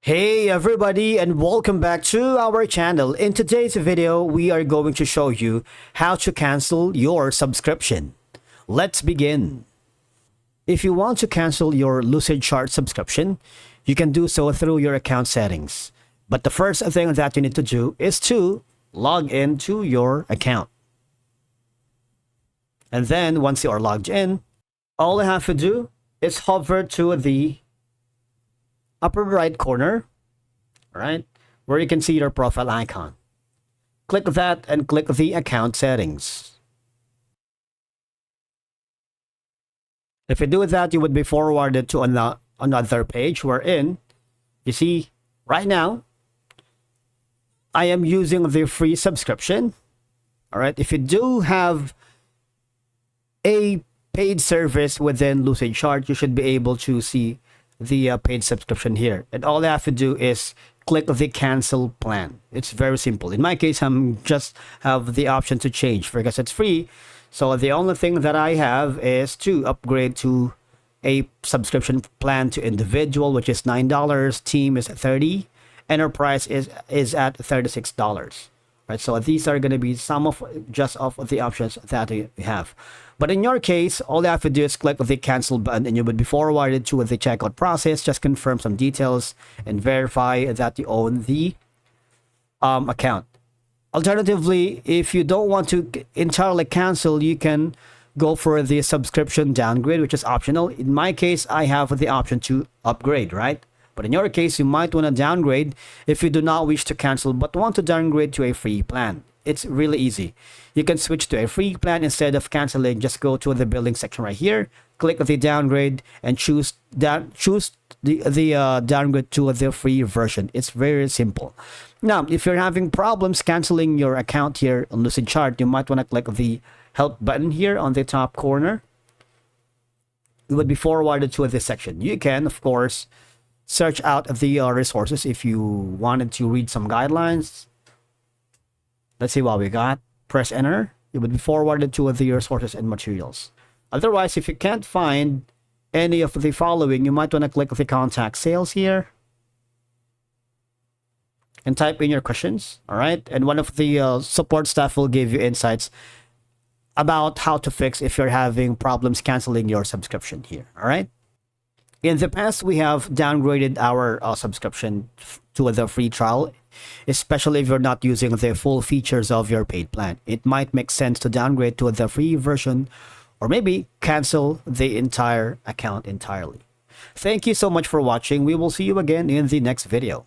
Hey everybody, and welcome back to our channel. In today's video, we are going to show you how to cancel your subscription. Let's begin. If you want to cancel your Lucidchart subscription, you can do so through your account settings. But the first thing that you need to do is to log into your account. And then once you are logged in, all you have to do is hover to the upper right corner, right, where you can see your profile icon. Click that and click the account settings. If you do that, you would be forwarded to another page wherein you see right now I am using the free subscription. All right, if you do have a paid service within Lucidchart, you should be able to see the paid subscription here, and all I have to do is click the cancel plan. It's very simple. In my case, I'm just have the option to change because it's free, so the only thing that I have is to upgrade to a subscription plan to individual, which is $9, team is $30, enterprise is at $36. Right, so these are going to be some of the options that you have. But in your case, all you have to do is click the cancel button and you would be forwarded to the checkout process. Just confirm some details and verify that you own the account. Alternatively, if you don't want to entirely cancel, you can go for the subscription downgrade, which is optional. In my case, I have the option to upgrade, right? But in your case, you might want to downgrade if you do not wish to cancel but want to downgrade to a free plan. It's really easy. You can switch to a free plan instead of canceling. Just go to the billing section right here, click the downgrade, and choose the downgrade to the free version. It's very simple. Now, if you're having problems canceling your account here on Lucidchart, you might want to click the help button here on the top corner. You would be forwarded to this section. You can, of course, search out the resources if you wanted to read some guidelines. Let's see what we got. Press enter. You would be forwarded to the resources and materials. Otherwise, if you can't find any of the following, you might want to click the contact sales here and type in your questions. All right, and one of the support staff will give you insights about how to fix if you're having problems canceling your subscription here. All right. In the past, we have downgraded our subscription to the free trial, especially if you're not using the full features of your paid plan. It might make sense to downgrade to the free version or maybe cancel the entire account entirely. Thank you so much for watching. We will see you again in the next video.